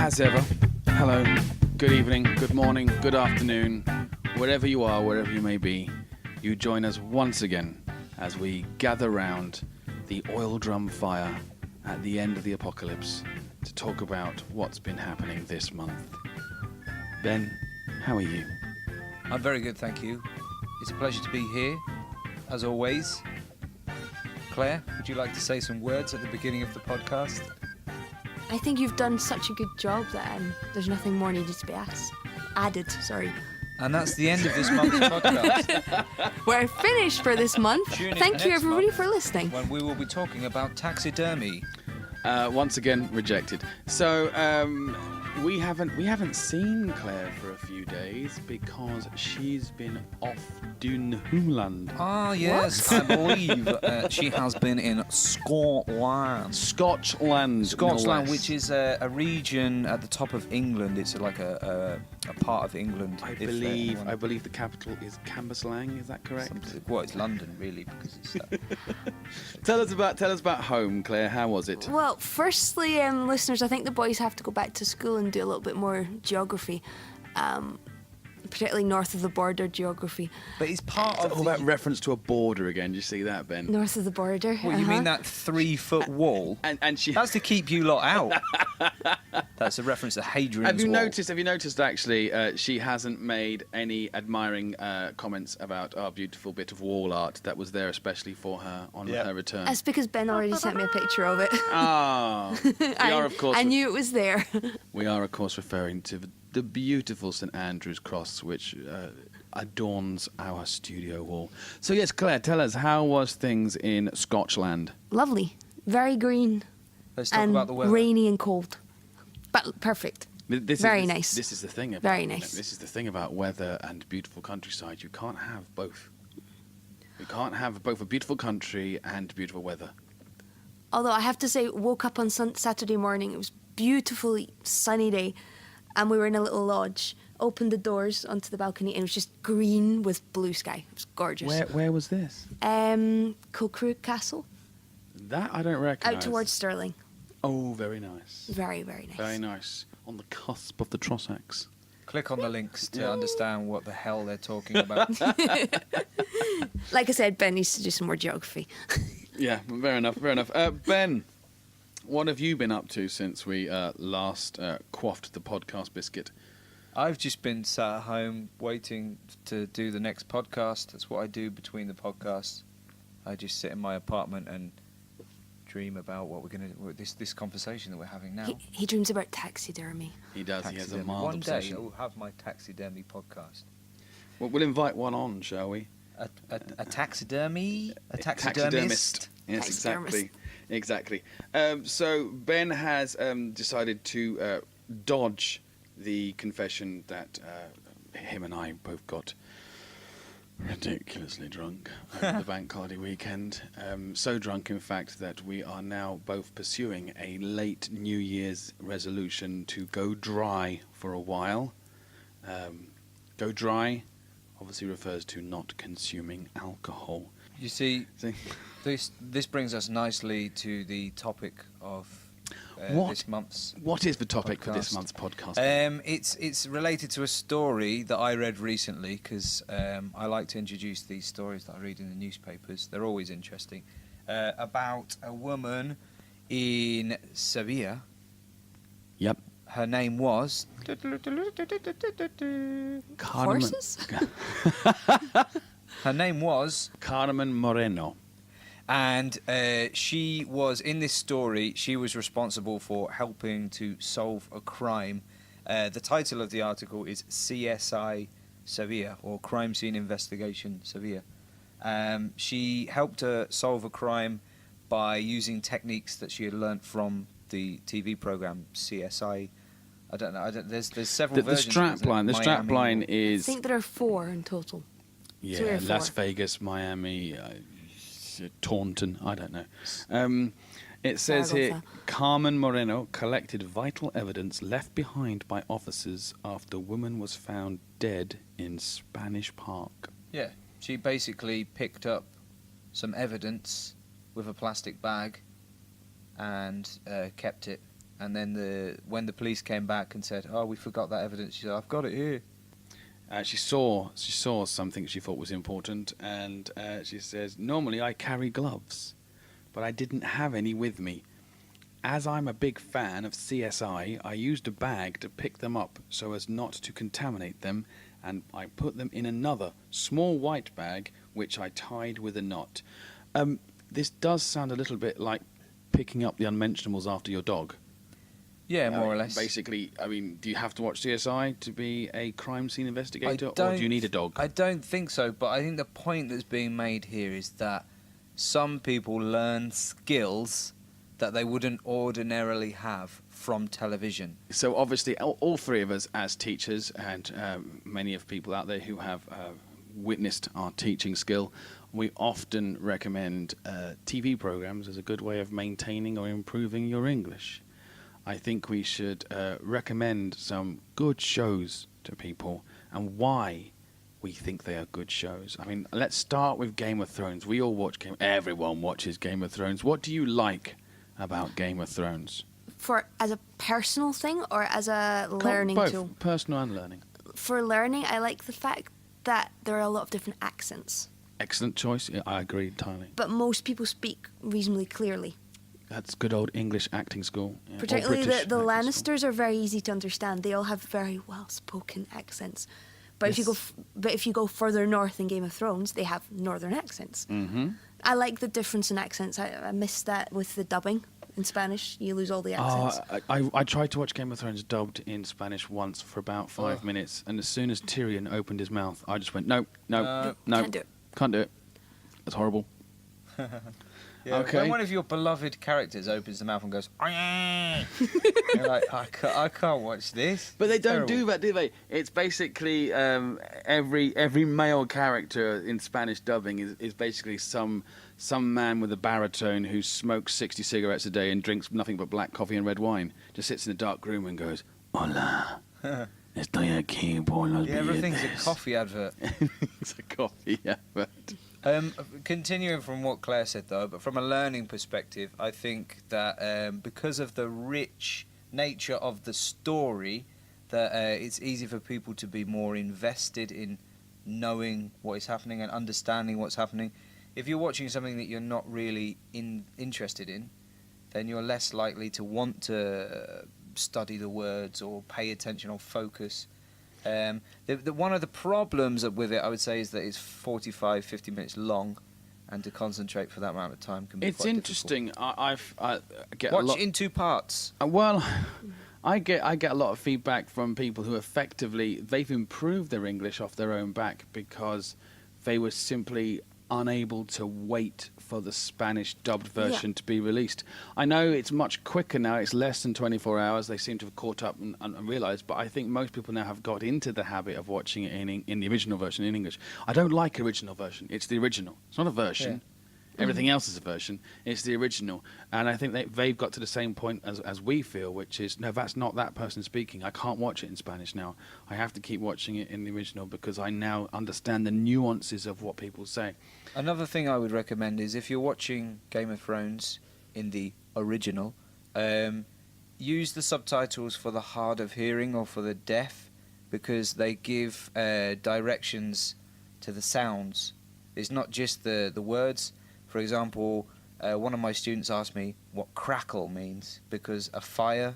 As ever, hello, good evening, good morning, good afternoon, wherever you are, wherever you may be, you join us once again as we gather round the oil drum fire at the end of the apocalypse to talk about what's been happening this month. Ben, how are you? I'm very good, thank you. It's a pleasure to be here, as always. Claire, would you like to say some words at the beginning of the podcast? I think you've done such a good job that there's nothing more needed to be added. And that's the end of this month's podcast. We're finished for this month. Thank you everybody for listening. When we will be talking about taxidermy. Once again, rejected. So, we haven't seen Claire for a few days because she's been off Dunhuland. Ah, yes, I believe she has been in Scotland. Scotland, which is a region at the top of England. It's like a part of England. I believe the capital is Gambas. Is that correct? Well, it's London, really, because it's. Tell us about home, Claire. How was it? Well, firstly, listeners, I think the boys have to go back to school and do a little bit more geography, particularly north of the border geography. But it's part of all that reference to a border again. Do you see that, Ben? North of the border. What, you mean that 3-foot wall? And she. That's to keep you lot out. That's a reference to Hadrian's Wall. Have you noticed actually she hasn't made any admiring comments about our beautiful bit of wall art that was there especially for her on her return? That's because Ben already sent me a picture of it. Ah, I knew it was there. We are of course referring to the beautiful St Andrew's Cross, which adorns our studio wall. So yes, Claire, tell us, how was things in Scotland? Lovely, very green. Let's talk about the weather. Rainy and cold, but perfect. Very nice. This is the thing. Very nice. This is the thing about weather and beautiful countryside. You can't have both. You can't have both a beautiful country and beautiful weather. Although I have to say, woke up on Saturday morning. It was beautifully sunny day, and we were in a little lodge. Opened the doors onto the balcony, and it was just green with blue sky. It was gorgeous. Where was this? Kilcrew Castle. That I don't recognise. Out towards Stirling. Oh, very nice. Very, very nice. Very nice. On the cusp of the Trossachs. Click on the links to understand what the hell they're talking about. Like I said, Ben needs to do some more geography. Yeah, fair enough. Ben, what have you been up to since we last quaffed the podcast biscuit? I've just been sat at home waiting to do the next podcast. That's what I do between the podcasts. I just sit in my apartment and dream about what we're going to... This conversation that we're having now. He dreams about taxidermy. He does. Taxidermy. He has a mild One obsession. day I will have my taxidermy podcast. Well, we'll invite one on, shall we? A taxidermy? A taxidermist. Yes, exactly. So Ben has decided to dodge the confession that him and I both got ridiculously drunk over the bank holiday weekend. So drunk, in fact, that we are now both pursuing a late New Year's resolution to go dry for a while. Go dry obviously refers to not consuming alcohol. You see? This brings us nicely to the topic of this month's What is the topic podcast. For this month's podcast? It's related to a story that I read recently, because I like to introduce these stories that I read in the newspapers. They're always interesting. About a woman in Sevilla. Yep. Her name was... Horses? Her name was... Carmen Moreno. And she was, in this story, she was responsible for helping to solve a crime. The title of the article is CSI Sevilla, or Crime Scene Investigation Sevilla. She helped her solve a crime by using techniques that she had learnt from the TV program CSI. I don't know. There's several versions. The strap line is... I think there are 4 in total. Yeah, Las Vegas, Miami... Taunton, I don't know. It says here, Carmen Moreno collected vital evidence left behind by officers after woman was found dead in Spanish Park. Yeah, she basically picked up some evidence with a plastic bag and kept it and then when the police came back and said, "Oh, we forgot that evidence," she said, "I've got it here." She saw something she thought was important, and she says, "Normally I carry gloves, but I didn't have any with me. As I'm a big fan of CSI, I used a bag to pick them up so as not to contaminate them, and I put them in another small white bag, which I tied with a knot." This does sound a little bit like picking up the unmentionables after your dog. Yeah, more or less. Basically, I mean, do you have to watch CSI to be a crime scene investigator, or do you need a dog? I don't think so, but I think the point that's being made here is that some people learn skills that they wouldn't ordinarily have from television. So obviously, all three of us as teachers, and many of people out there who have witnessed our teaching skill, we often recommend TV programs as a good way of maintaining or improving your English. I think we should recommend some good shows to people and why we think they are good shows. I mean, let's start with Game of Thrones. We all watch everyone watches Game of Thrones. What do you like about Game of Thrones? As a personal thing or as a learning Both, tool? Personal and learning. For learning, I like the fact that there are a lot of different accents. Excellent choice. Yeah, I agree entirely. But most people speak reasonably clearly. That's good old English acting school. Yeah, or Particularly British the acting Lannisters are very easy to understand. They all have very well-spoken accents. But Yes. if you go further north in Game of Thrones, they have northern accents. Mm-hmm. I like the difference in accents. I miss that with the dubbing in Spanish. You lose all the accents. I tried to watch Game of Thrones dubbed in Spanish once for about 5 minutes, and as soon as Tyrion opened his mouth, I just went, no, Can't do it. can't do it. It's horrible. Yeah, Okay. When one of your beloved characters opens the mouth and goes, you're like, I can't watch this. But they It's don't terrible. do that, do they? It's basically every male character in Spanish dubbing is basically some man with a baritone who smokes 60 cigarettes a day and drinks nothing but black coffee and red wine. Just sits in a dark room and goes, "Hola, estoy aquí por los Yeah, everything's a billetes." coffee advert. It's a coffee, yeah. But Continuing from what Claire said, though, but from a learning perspective, I think that because of the rich nature of the story, that it's easy for people to be more invested in knowing what is happening and understanding what's happening. If you're watching something that you're not really interested in, then you're less likely to want to study the words or pay attention or focus. One of the problems with it, I would say, is that it's 45, 50 minutes long, and to concentrate for that amount of time can be it's quite interesting. difficult. I get Watch a lot. it in 2 parts. Well, I get a lot of feedback from people who effectively they've improved their English off their own back because they were simply unable to wait for the Spanish dubbed version to be released. I know it's much quicker now. It's less than 24 hours. They seem to have caught up and realised, but I think most people now have got into the habit of watching it in the original version in English. I don't like original version. It's the original. It's not a version. Everything else is a version. It's the original. And I think they've got to the same point as we feel, which is, no, that's not that person speaking. I can't watch it in Spanish now. I have to keep watching it in the original because I now understand the nuances of what people say. Another thing I would recommend is if you're watching Game of Thrones in the original, use the subtitles for the hard of hearing or for the deaf, because they give directions to the sounds. It's not just the words. For example, one of my students asked me what crackle means because a fire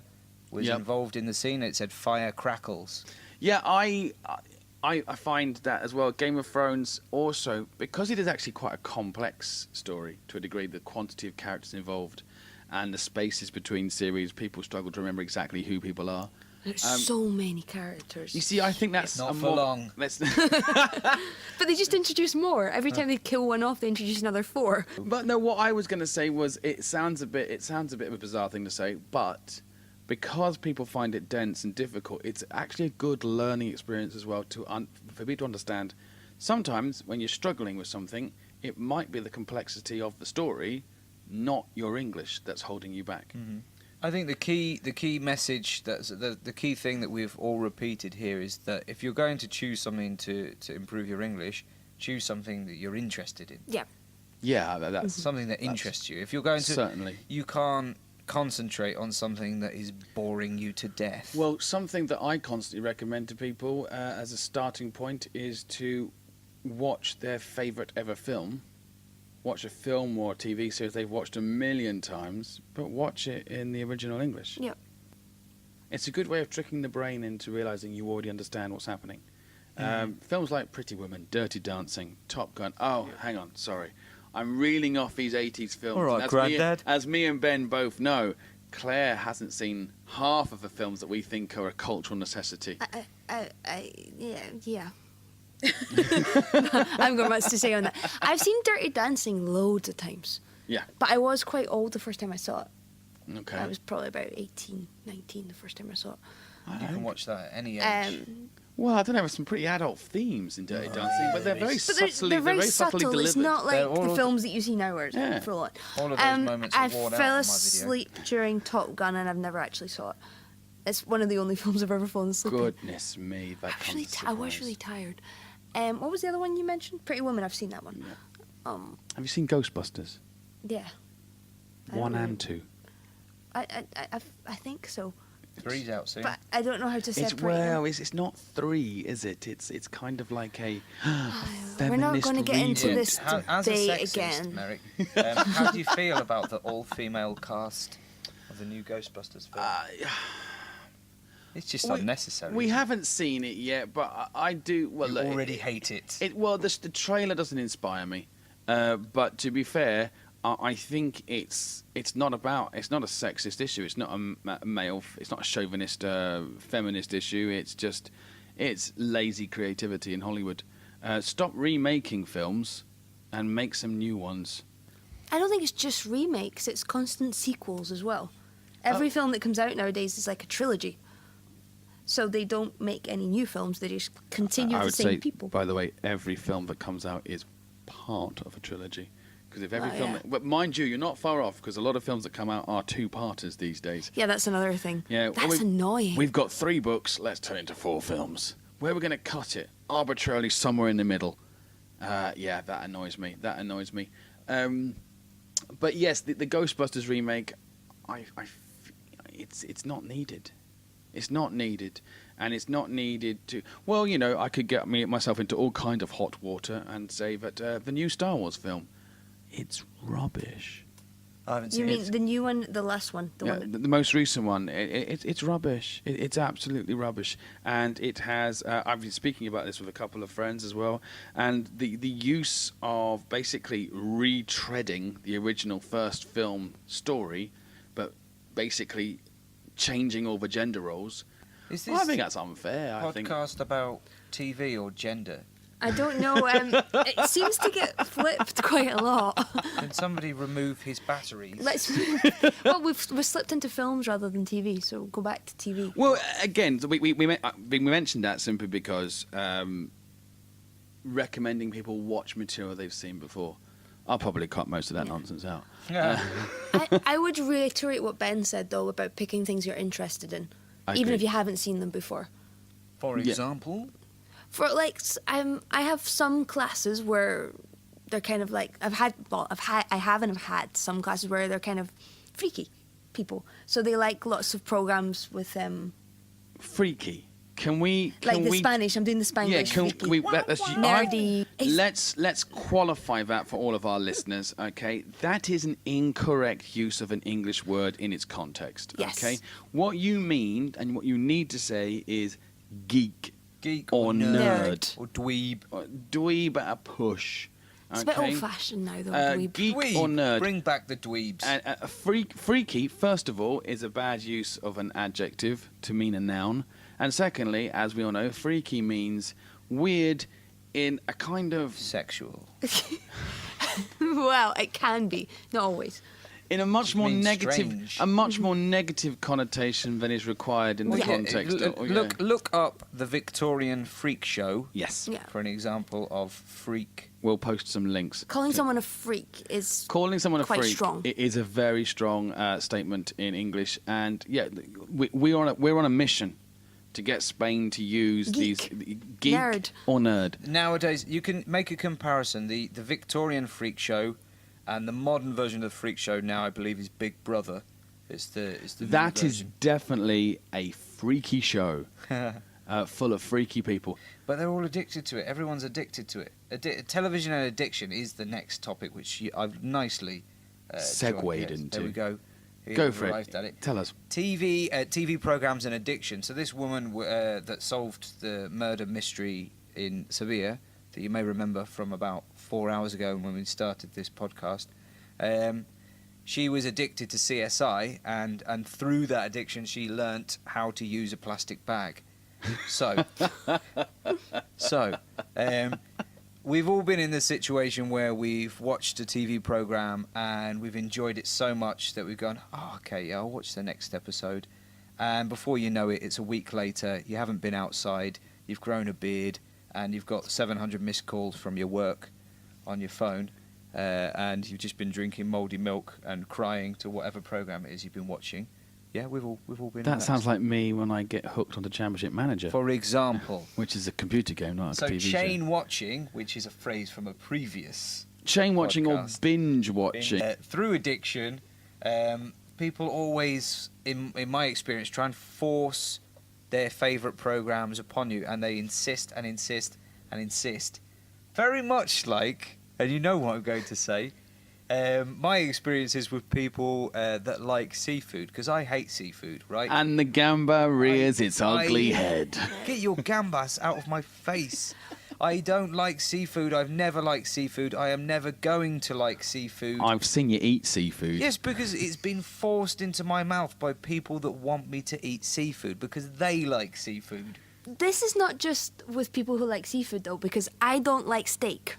was involved in the scene. It said fire crackles. Yeah, I find that as well. Game of Thrones also, because it is actually quite a complex story to a degree, the quantity of characters involved and the spaces between series, people struggle to remember exactly who people are. There's so many characters. You see, I think that's Not for long. But they just introduce more. Every time they kill one off, they introduce another 4. But no, what I was going to say was it sounds a bit of a bizarre thing to say, but because people find it dense and difficult, it's actually a good learning experience as well for people to understand. Sometimes when you're struggling with something, it might be the complexity of the story, not your English, that's holding you back. Mm-hmm. I think the key message, that's the key thing that we've all repeated here is that if you're going to choose something to improve your English, choose something that you're interested in. Yeah. Yeah, that's Something that interests you. If you're going to, certainly. you can't concentrate on something that is boring you to death? Well, something that I constantly recommend to people as a starting point is to watch their favourite ever film. Watch a film or a TV series they've watched a million times, but watch it in the original English. Yep. It's a good way of tricking the brain into realising you already understand what's happening. Films like Pretty Woman, Dirty Dancing, Top Gun. Oh, hang on, sorry. I'm reeling off these 80s films. All right, Grandad. As me and Ben both know, Claire hasn't seen half of the films that we think are a cultural necessity. Yeah. I've got much to say on that. I've seen Dirty Dancing loads of times. Yeah. But I was quite old the first time I saw it. Okay. I was probably about 18, 19 the first time I saw it. You can watch that at any age. Well, I don't know. There's some pretty adult themes in Dirty Dancing, but they're very subtly, they're very subtly subtle. delivered. It's not like They're the films that you see now where it's Yeah. full on. All of those moments are I worn out fell on my video. asleep during Top Gun and I've never actually saw it. It's one of the only films I've ever fallen asleep in. Goodness me, that I was, comes I was really tired. What was the other one you mentioned? Pretty Woman. I've seen that one. Yeah. Have you seen Ghostbusters? Yeah. I 1 don't and know. 2. I think so. 3's out soon. But I don't know how to separate them. It's not 3, is it? It's kind of like a We're not feminist going to get into reboot. this As a debate sexist, again. Merrick, how do you feel about the all-female cast of the new Ghostbusters film? It's just unnecessary. We haven't seen it yet, but I do. Well, You look, already hate it. The trailer doesn't inspire me. But to be fair, I think it's not a sexist issue. It's not a male. It's not a chauvinist, feminist issue. It's lazy creativity in Hollywood. Stop remaking films and make some new ones. I don't think it's just remakes, it's constant sequels as well. Every film that comes out nowadays is like a trilogy. So they don't make any new films, they just continue I the would same say, people. by the way, every film that comes out is part of a trilogy. Because if every Oh, film, yeah. but mind you, you're not far off. Because a lot of films that come out are two-parters these days. Yeah, that's another thing. Yeah, That's annoying. We've got 3 books. Let's turn it into 4 films. Where are we going to cut it? Arbitrarily somewhere in the middle. Yeah, that annoys me. But yes, the Ghostbusters remake, it's not needed. It's not needed, and it's not needed to. Well, you know, I could get myself into all kind of hot water and say that the new Star Wars film, it's rubbish. I haven't You seen mean it. the new one, the last one? The Yeah, one the most recent one, it's rubbish. It's absolutely rubbish, and it has. I've been speaking about this with a couple of friends as well, and the use of basically retreading the original first film story, but basically changing all the gender roles. Is I this think that's unfair. I think. podcast about TV or gender? I don't know. It seems to get flipped quite a lot. Can somebody remove his batteries? Well, we've slipped into films rather than TV, so go back to TV. Well, again, we mentioned that simply because recommending people watch material they've seen before. I'll probably cut most of that nonsense out. Yeah. I would reiterate what Ben said, though, about picking things you're interested in, I even agree. if you haven't seen them before. For Yeah. example, For like, I have some classes where they're kind of like I've had some classes where they're kind of freaky people, so they like lots of programs with Freaky. Can we? like the Spanish. I'm doing the Spanglish. Yeah, can freaky. we? That's Nerdy. Let's qualify that for all of our listeners. Okay, that is an incorrect use of an English word in its context. Yes. Okay, what you mean and what you need to say is geek geek or nerd, Nerd. or dweeb. or dweeb at a push. It's a bit old-fashioned now, though. dweeb. Geek Dweeb. or nerd. Bring back the dweebs. Freaky, first of all, is a bad use of an adjective to mean a noun. And secondly, as we all know, freaky means weird in a kind of... Sexual. Well, it can be, not always. In a much Just more means negative, strange. a much more negative connotation than is required in the Yeah. context. Look up the Victorian freak show Yes, Yeah. for an example of freak. we'll post some links. Calling someone a freak is Calling someone a quite freak strong. It is a very strong statement in English, and yeah, we're on a mission to get Spain to use Geek. these geek Nerd. or nerd. Nowadays, you can make a comparison. The Victorian freak show and the modern version of the freak show now, I believe, is Big Brother. It's the That new is definitely a freaky show, version. full of freaky people. But they're all addicted to it. Everyone's addicted to it. Television and addiction is the next topic, which I've nicely Segued joined. Yes, into. There we go. Here Go we've for arrived at it. Tell us. TV programs and addiction. So this woman that solved the murder mystery in Sevilla, that you may remember from about 4 hours ago when we started this podcast, she was addicted to CSI, and through that addiction she learnt how to use a plastic bag. So we've all been in the situation where we've watched a TV program and we've enjoyed it so much that we've gone, oh, okay, yeah, I'll watch the next episode. And before you know it, it's a week later, you haven't been outside, you've grown a beard, and you've got 700 missed calls from your work on your phone, and you've just been drinking mouldy milk and crying to whatever program it is you've been watching. Yeah, we've all been in That sounds like me when I get hooked onto Championship Manager, For example. which is a computer game, not a So TV chain show. watching, which is a phrase from a previous Chain watching podcast. or binge watching. through addiction, people always, in my experience, try and force their favourite programs upon you, and they insist and insist and insist. Very much like, and you know what I'm going to say, my experiences with people that like seafood, because I hate seafood, right? And the gamba rears its ugly I- head. Get your gambas out of my face. I don't like seafood. I've never liked seafood. I am never going to like seafood. I've seen you eat seafood. Yes, because it's been forced into my mouth by people that want me to eat seafood because they like seafood. This is not just with people who like seafood, though, because I don't like steak.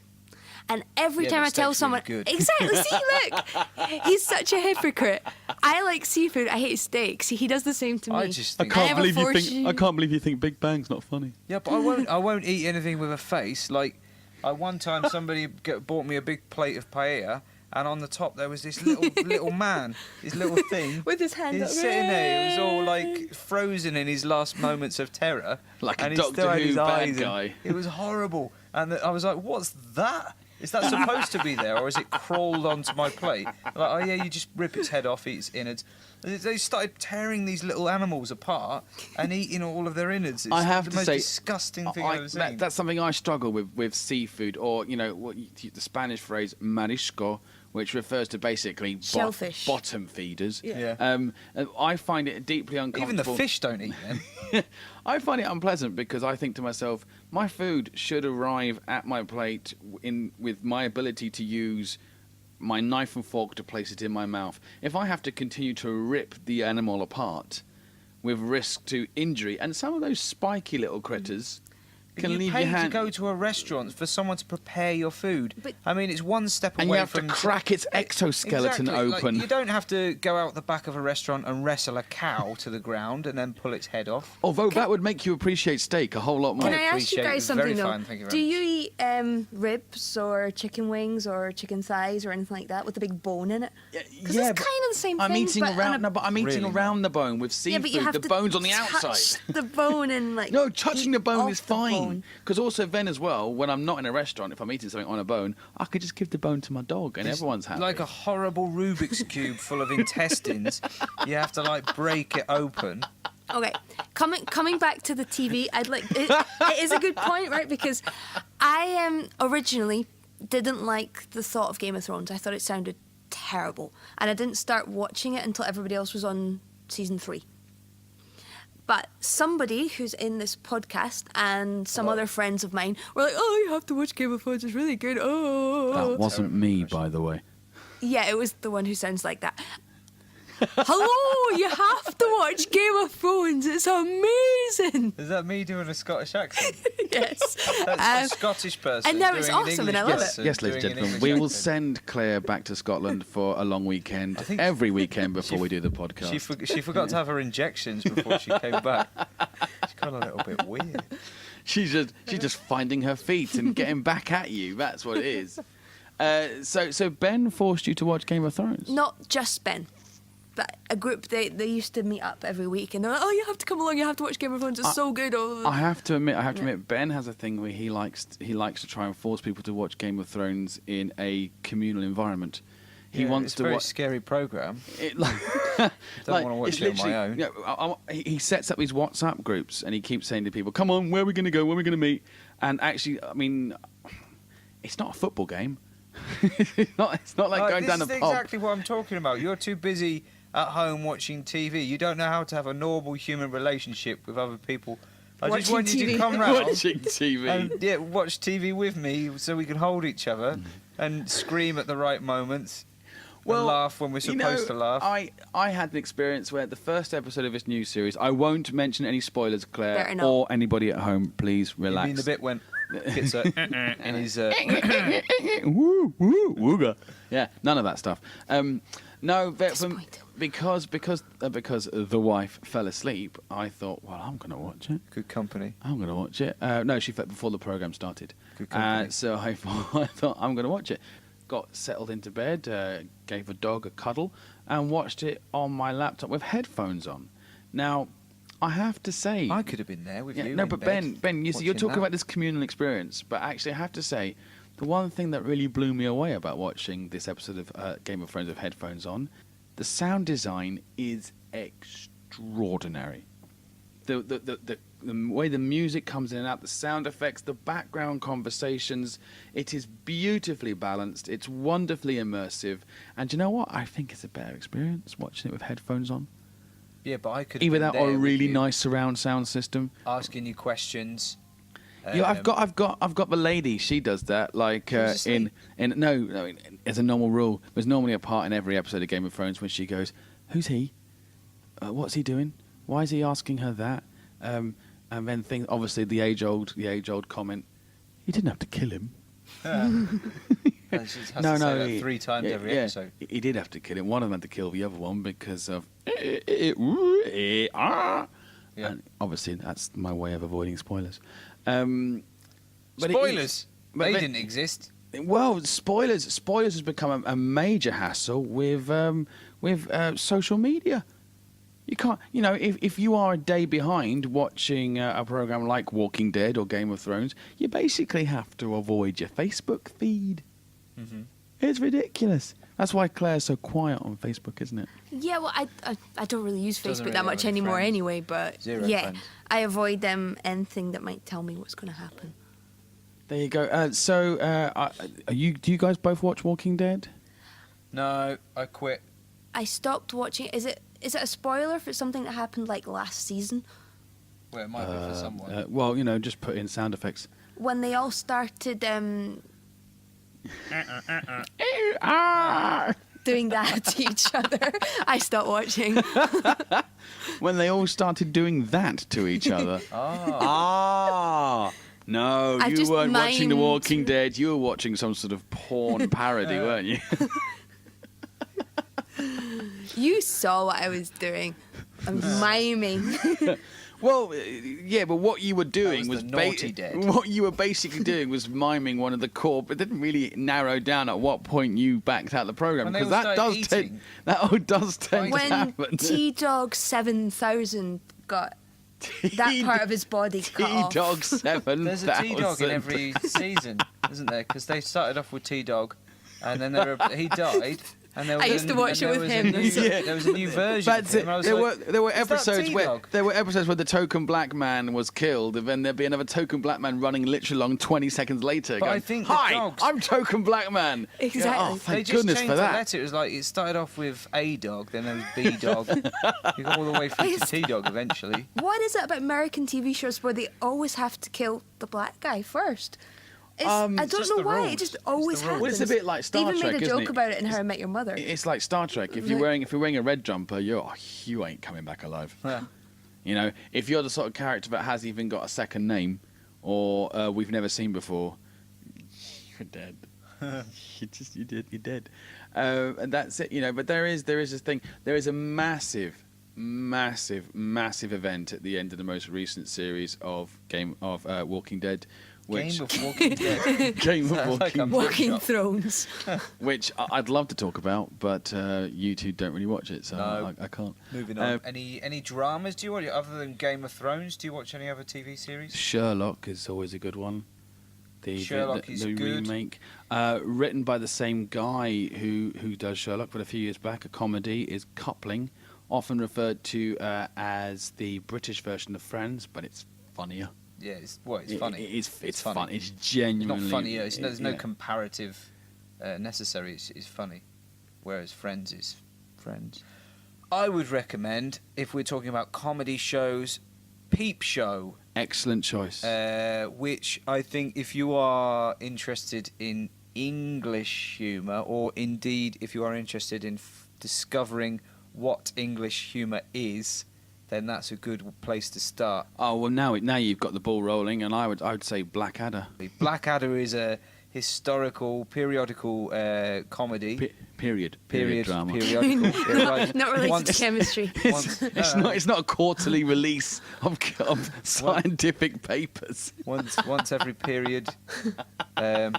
And every Yeah, time but I tell steak's someone, really good. exactly, see, look, he's such a hypocrite. I like seafood, I hate steak. See, he does the same to me. I just I think. I can't never believe you force think. you. I can't believe you think Big Bang's not funny. Yeah, but I won't eat anything with a face. Like, one time somebody bought me a big plate of paella, and on the top there was this little man, this little thing. With his hand He's up. sitting there. He was all like frozen in his last moments of terror, Like a and he Doctor still had Who his bad eyes in. guy. It was horrible, and I was like, "What's that? Is that supposed to be there, or is it crawled onto my plate?" Like, oh yeah, you just rip its head off, eat its innards. They started tearing these little animals apart and eating all of their innards. It's I have the to most say, disgusting thing I've ever seen. that's something I struggle with seafood, or the Spanish phrase marisco, which refers to basically Shellfish. bottom feeders. Yeah. I find it deeply uncomfortable. Even the fish don't eat them. I find it unpleasant because I think to myself, my food should arrive at my plate with my ability to use my knife and fork to place it in my mouth. If I have to continue to rip the animal apart with risk to injury, and some of those spiky little critters can you leave pay your hand. to go to a restaurant for someone to prepare your food. But- I mean, it's one step away and you have from to crack its exoskeleton Exactly. Like, open. you don't have to go out the back of a restaurant and wrestle a cow to the ground and then pull its head off. Although that would make you appreciate steak a whole lot more. Can I ask you appreciate it. guys Very something, though? fine, thank you very Do much. you eat ribs or chicken wings or chicken thighs or anything like that with a big bone in it? Because it's but kind of the same I'm thing. eating but on around. a- No, but I'm eating Really around the bone with Yeah, seafood. but you have The to bone's on the touch outside. the bone and like. No, touching the bone off is the fine. bone. Because also then as well, when I'm not in a restaurant, if I'm eating something on a bone, I could just give the bone to my dog and everyone's happy. Like a horrible Rubik's Cube full of intestines. You have to, like, break it open. Okay, coming back to the TV, I'd like it is a good point, right? Because I originally didn't like the thought of Game of Thrones. I thought it sounded terrible, and I didn't start watching it until everybody else was on season 3. But somebody who's in this podcast and some other friends of mine were like, "Oh, you have to watch Game of Thrones. It's really good." Oh, that wasn't me, by the way. yeah, it was the one who sounds like that. Hello, you have to watch Game of Thrones. It's amazing. Is that me doing a Scottish accent? Yes. That's a Scottish person. and no, it's doing an awesome and I English love it. person Yes, ladies and doing an gentlemen, English we will accent. send Claire back to Scotland for a long weekend, I think every weekend before we do the She, podcast. she forgot to have her injections before she came back. She got a little bit weird. She's just finding her feet and getting back at you. That's what it is. So Ben forced you to watch Game of Thrones. Not just Ben, but a group. They used to meet up every week, and they're like, "Oh, you have to come along. You have to watch Game of Thrones. It's so good." Oh. I have to admit, Ben has a thing where he likes to try and force people to watch Game of Thrones in a communal environment. He wants it's to a very watch. scary program. It, like, Don't want to watch it's it on my literally- own. you know, he sets up these WhatsApp groups and he keeps saying to people, "Come on, where are we going to go? Where are we going to meet?" And actually, I mean, it's not a football game. It's not like going down the This is pub. exactly what I'm talking about. You're too busy at home watching TV. You don't know how to have a normal human relationship with other people. I just Watching want you to TV. come round Watching TV. and watch TV with me so we can hold each other and scream at the right moments and laugh when we're supposed to laugh. I had an experience where the first episode of this new series, I won't mention any spoilers, Claire, Better not. or anybody at home. Please You relax. mean the bit when gets in his... Woo, woo, wooga. Yeah, none of that stuff. No, but Disappointing. because the wife fell asleep, I thought, well, I'm going to watch it. Good company. I'm going to watch it. No, she fell before the program started. Good company. So I thought I'm going to watch it. Got settled into bed, gave a dog a cuddle, and watched it on my laptop with headphones on. Now, I have to say, I could have been there with you. no, in but bed Ben, you see, you're watching talking that. about this communal experience, but actually, I have to say, the one thing that really blew me away about watching this episode of Game of Thrones with headphones on, the sound design is extraordinary. The way the music comes in and out, the sound effects, the background conversations, it is beautifully balanced. It's wonderfully immersive, and you know what? I think it's a better experience watching it with headphones on. Yeah, but I could have Either been that there or a with really you, nice surround sound system. asking you questions. Yeah, I've got the lady. She does that. Like was in asleep. no, as a normal rule, there's normally a part in every episode of Game of Thrones when she goes, "Who's he? What's he doing? Why is he asking her that?" And then things. Obviously, the age old comment. You didn't have to kill him. And she has to say that 3 times every episode. He did have to kill him. One of them had to kill the other one because of. Yeah. And obviously, that's my way of avoiding spoilers. But it is- Spoilers. but They then- didn't exist. Well, spoilers has become a major hassle with social media. You can't, if you are a day behind watching a program like Walking Dead or Game of Thrones, you basically have to avoid your Facebook feed. Mm-hmm. It's ridiculous. That's why Claire's so quiet on Facebook, isn't it? Yeah, well, I don't really use Doesn't Facebook really that have much any anymore friends. anyway, but Zero yeah, friends. I avoid anything that might tell me what's going to happen. There you go. Do you guys both watch Walking Dead? No, I quit. I stopped watching. Is it a spoiler if it's something that happened like last season? Well, it might be for someone. Well, just put in sound effects. When they all started doing that to each other, I stopped watching. When they all started doing that to each other. No, I you just weren't watching The mimed- Walking Dead. You were watching some sort of porn parody, weren't you? You saw what I was doing. I'm miming. Well, yeah, but what you were doing was was the naughty Dead. what you were basically doing was miming one of the core, but it didn't really narrow down at what point you backed out the program When they because all that started does tend eating. that does tend to When happen. T-Dog 7000 got that part of his body cut off. T-Dog 7,000. There's a T-Dog in every season, isn't there? Because they started off with T-Dog, and then he died. And there was I used to watch and it there with was him. A new, Yeah. There was a new version That's of him. it. And I was There like, were "Is that episodes where the token black man was killed, and then there'd be another token black man running literally along 20 seconds later. But going, I think the "Hi, dogs- I'm token black man." Exactly. You go, oh, They thank just goodness changed for the that. letter. It was like it started off with A dog, then there was B dog. You got all the way through to T dog eventually. What is it about American TV shows where they always have to kill the black guy first? I don't just know the why. rules. It just It's always the rules. happens. Well, it's a bit like Star They even Trek, made a isn't joke it? about it in How I Met Your Mother. It's like Star Trek. If you're wearing a red jumper, you ain't coming back alive. Yeah. If you're the sort of character that has even got a second name, or we've never seen before, you're dead. You're dead. And that's it. But there is this thing. There is a massive event at the end of the most recent series of Walking Dead. Which, Game of Walking Dead. Game of Sounds like Walking a Dead. Walking bookshop. Thrones. Which I'd love to talk about, but you two don't really watch it, so No. I can't. Moving on. Any dramas do you watch other than Game of Thrones? Do you watch any other TV series? Sherlock is always a good one. Sherlock is the good. remake, written by the same guy who does Sherlock, but a few years back. A comedy is Coupling, often referred to as the British version of Friends, but it's funnier. Yeah, it's funny. It's funny. fun. It's genuinely. It's not funnier. There's no yeah. comparative necessary. It's funny, whereas Friends is Friends. I would recommend, if we're talking about comedy shows, Peep Show. Excellent choice. Which I think, if you are interested in English humour, or indeed if you are interested in discovering what English humour is, then that's a good place to start. Oh well, now you've got the ball rolling, and I would say Blackadder. Blackadder is a historical, periodical comedy. Period drama. Periodical. Yeah, right. Not related to chemistry. It's not a quarterly release of scientific papers. Once every period. No,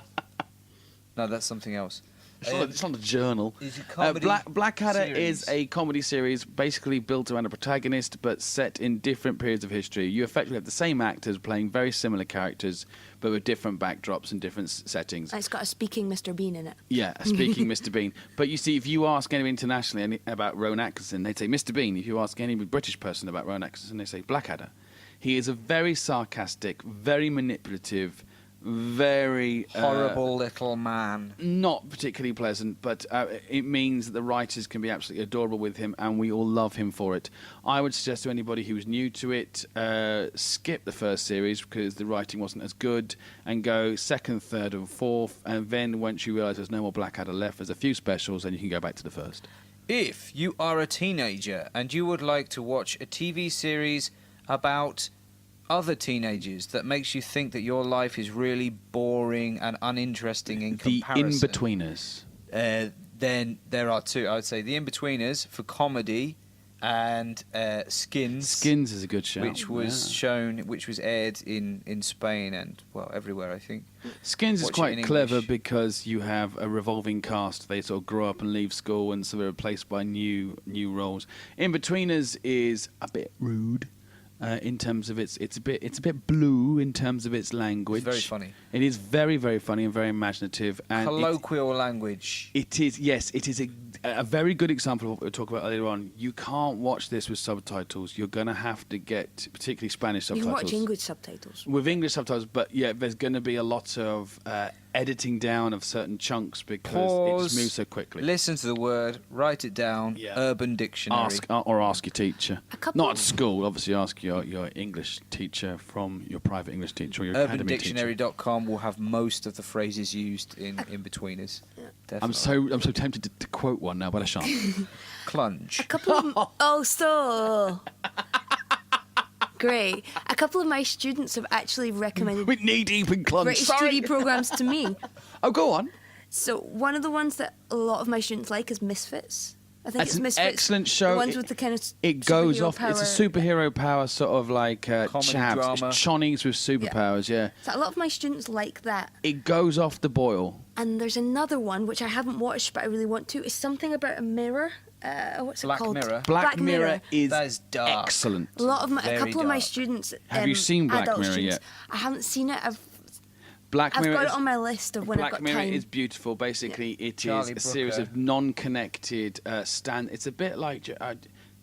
that's something else. It's not a journal. Is it comedy Blackadder series? is a comedy series basically built around a protagonist but set in different periods of history. You effectively have the same actors playing very similar characters but with different backdrops and different settings. And it's got a speaking Mr. Bean in it. Yeah, speaking Mr. Bean. But you see, if you ask anyone internationally about Rowan Atkinson, they'd say Mr. Bean. If you ask any British person about Rowan Atkinson, they say Blackadder. He is a very sarcastic, very manipulative, very horrible little man. Not particularly pleasant, but it means that the writers can be absolutely adorable with him, and we all love him for it. I would suggest to anybody who's new to it, skip the first series because the writing wasn't as good, and go second, third, and fourth, and then once you realise there's no more Blackadder left, there's a few specials, and you can go back to the first. If you are a teenager and you would like to watch a TV series about other teenagers that makes you think that your life is really boring and uninteresting in comparison. The In-Betweeners. Then there are two. I would say The In-Betweeners for comedy, and Skins. Skins is a good show. Which was aired in Spain and, well, everywhere, I think. Skins is Watch it quite in clever English. because you have a revolving cast. They sort of grow up and leave school, and so they're replaced by new roles. In-Betweeners is a bit rude. In terms of it's a bit blue in terms of its language. It's very funny. It is very, very funny and very imaginative. And colloquial language. It is, yes. It is a very good example of what we were talking about earlier on. You can't watch this with subtitles. You're going to have to get particularly Spanish You subtitles. can watch English subtitles. With English subtitles, but yeah, there's going to be a lot of editing down of certain chunks because Pause, it moves so quickly. Listen to the word, write it down. Yeah. Urban Dictionary. Ask your teacher. couple Not of- at school, obviously. Ask your English teacher from your private English teacher or your academy teacher. UrbanDictionary.com will have most of the phrases used in Betweeners. I'm so tempted to quote one now, but I shan't. Clunge. A couple of so great. A couple of my students have actually recommended With knee deep in clunge. British Sorry. TV programs to me. Oh, go on. So one of the ones that a lot of my students like is Misfits. I think That's it's an Misfits. excellent show. The ones with the kind of It goes superhero off. power. It's a superhero power sort of like Comedy chavs. drama. It's Chonnies with superpowers. Yeah. So a lot of my students like that. It goes off the boil. And there's another one which I haven't watched but I really want to. It's something about a mirror. What's Black it called? Mirror. Black Mirror is That is dark. excellent. A lot of a Very couple of my dark. students. Have you seen Black adult Mirror students, yet? I haven't seen it. I've Black Mirror got is, it on my list of when I've Black got Mirror time. is beautiful. Basically, it Charlie is a series Brooker. of non-connected It's a bit like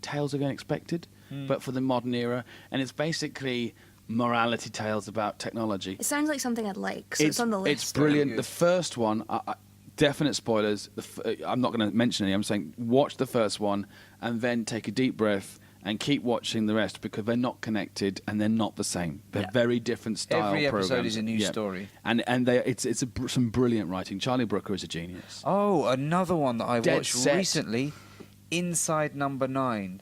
Tales of the Unexpected, but for the modern era, and it's basically morality tales about technology. It sounds like something I'd like, so it's on the list. It's brilliant. Very good. The first one, definite spoilers. I'm not going to mention any. I'm saying watch the first one and then take a deep breath and keep watching the rest because they're not connected and they're not the same. They're very different style Every episode programs. is a new story. And some brilliant writing. Charlie Brooker is a genius. Oh, another one that I Dead watched Set. recently, Inside Number 9.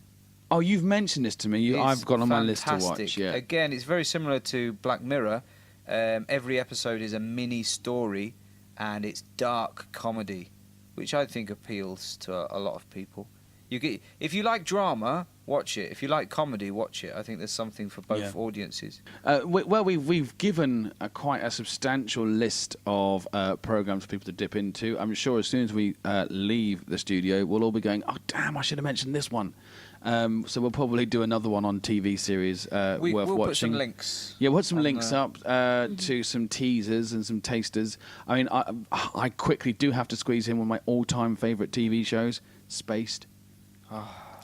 Oh, you've mentioned this to me. It's I've got on my list to watch. fantastic. Yeah. Again, it's very similar to Black Mirror. Every episode is a mini story, and it's dark comedy, which I think appeals to a lot of people. If you like drama, watch it. If you like comedy, watch it. I think there's something for both audiences. Well, we've given quite a substantial list of programs for people to dip into. I'm sure as soon as we leave the studio, we'll all be going, "Oh, damn! I should have mentioned this one." So we'll probably do another one on TV series worth We'll watching. put some links. Yeah, we'll put some links up to some teasers and some tasters. I mean, I quickly do have to squeeze in one of my all-time favourite TV shows, Spaced.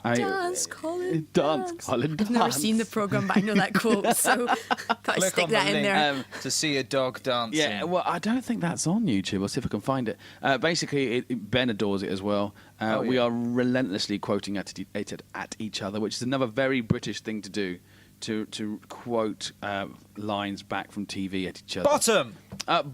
Dance, Colin. Dance, Colin. I've never seen the programme, but I know that quote, so got to Click stick on that the in link there. to see a dog dancing. Yeah, well, I don't think that's on YouTube. I'll see if I can find it. Basically, Ben adores it as well. We are relentlessly quoting at each other, which is another very British thing to do, to quote lines back from TV at each other.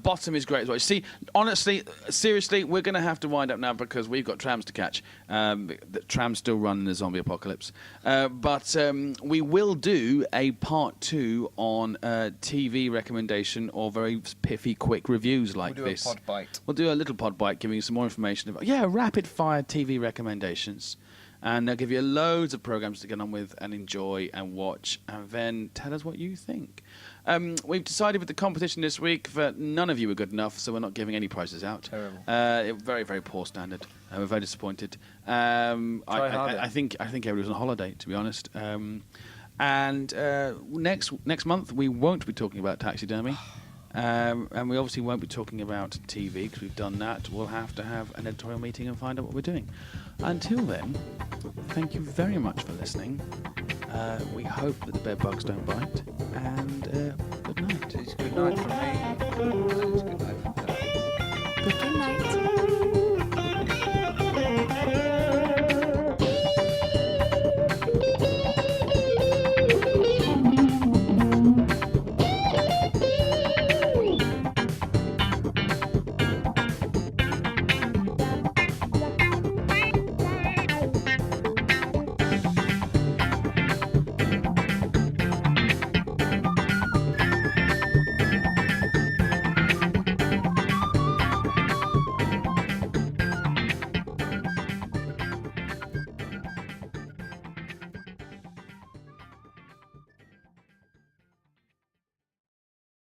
Bottom is great as well. See, honestly, seriously, we're going to have to wind up now because we've got trams to catch. The trams still run in the zombie apocalypse. But we will do a part 2 on TV recommendation or very piffy, quick reviews like this. We'll do a pod bite. We'll do a little pod bite giving you some more information about, rapid-fire TV recommendations. And they'll give you loads of programs to get on with and enjoy and watch, and then tell us what you think. We've decided with the competition this week that none of you were good enough, so we're not giving any prizes out. Terrible. Very, very poor standard. We're very disappointed. harder. I think everybody was on holiday, to be honest. And next month we won't be talking about taxidermy. And we obviously won't be talking about TV because we've done that. We'll have to have an editorial meeting and find out what we're doing. Until then, thank you very much for listening. We hope that the bed bugs don't bite. And good night. It's good night from me. It's good night from Dad. Good night.